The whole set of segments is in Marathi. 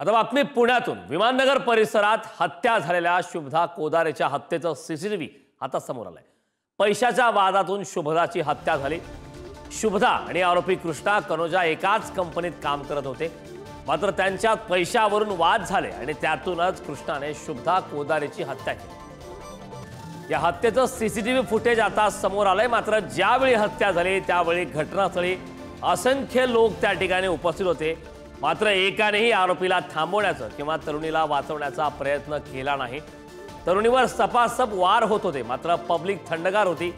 आता बातमी पुण्यातून विमाननगर परिसरात हत्या झालेल्या शुभदा कोदारेच्या हत्येचं सीसीटीव्ही आता समोर आलंय। पैशाच्या वादातून शुभदाची हत्या झाली। शुभदा आणि आरोपी कृष्णा कनोजा एकाच कंपनीत काम करत होते, मात्र त्यांच्यात पैशावरून वाद झाले आणि त्यातूनच कृष्णाने शुभदा कोदारेची हत्या केली। या हत्येचं सीसीटीव्ही फुटेज आता समोर आलंय। मात्र ज्यावेळी हत्या झाली त्यावेळी घटनास्थळी असंख्य लोक त्या ठिकाणी उपस्थित होते, मात्र एकानेही आरोपीला थांबवण्याचा किंवा तरुणीला वाचवण्याचा प्रयत्न केला नाही। तरुणीवर सपासप वार होत होते, मात्र पब्लिक थंडगार होती।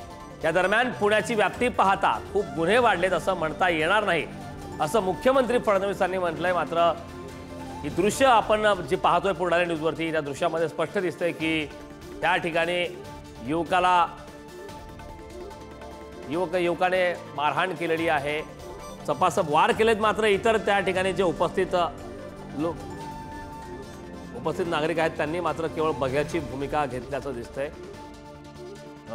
या दरम्यान पुण्याची व्याप्ती पाहता खूप गुन्हे वाढलेत असं म्हणता येणार नाही, असं मुख्यमंत्री फडणवीसांनी म्हटलंय। मात्र ही दृश्य आपण जी पाहतोय पुढारी न्यूजवरती, त्या दृश्यामध्ये स्पष्ट दिसतंय की त्या ठिकाणी युवकाने मारहाण केलेली आहे, सपासप वार केलेत। मात्र इतर त्या ठिकाणी जे उपस्थित नागरिक आहेत त्यांनी मात्र केवळ बघ्याची भूमिका घेतल्याचं दिसतंय।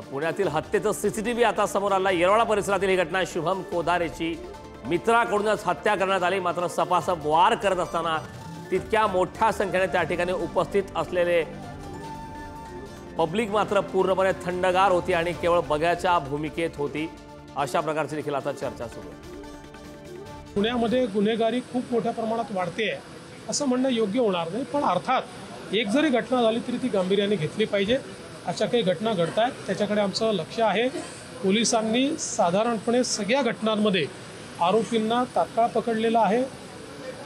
पुण्यातील हत्येचं सीसीटीव्ही आता समोर आला। येरवडा परिसरातील ही घटना शुभम कोदारेची मित्राकडूनच हत्या करण्यात आली, मात्र सपासप वार करत असताना तितक्या मोठ्या संख्येने त्या ठिकाणी उपस्थित असलेले पब्लिक मात्र पूर्णपणे थंडगार होती आणि केवळ बघ्याच्या भूमिकेत होती। अशा प्रकारची देखील आता चर्चा सुरू आहे। पुण्यामध्ये गुन्हेगारी खूप मोठ्या प्रमाणात वाढते आहे असं म्हणणं योग्य होणार नाही, पण अर्थात एक जरी घटना झाली तरी ती गांभीर्याने घेतली पाहिजे। अशा काही घटना घडत आहेत त्याच्याकडे आमचं लक्ष आहे। पोलिसांनी साधारणपणे सगळ्या घटनांमध्ये आरोपींना तात्काळ पकडलेलं आहे,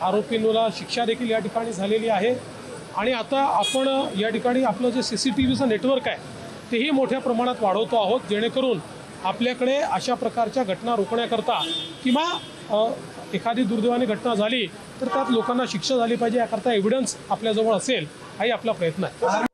आरोपींना शिक्षा देखील या ठिकाणी झालेली आहे आणि आता आपण या ठिकाणी आपलं जे CCTVचं नेटवर्क आहे तेही मोठ्या प्रमाणात वाढवतो आहोत, जेणेकरून आपल्याकडे अशा प्रकारच्या घटना रोखण्याकरता किंवा एखादी दुर्दैवाने घटना झाली तर त्यात लोकांना शिक्षा झाली पाहिजे, याकरता एव्हिडन्स आपल्याजवळ असेल हाही आपला प्रयत्न आहे।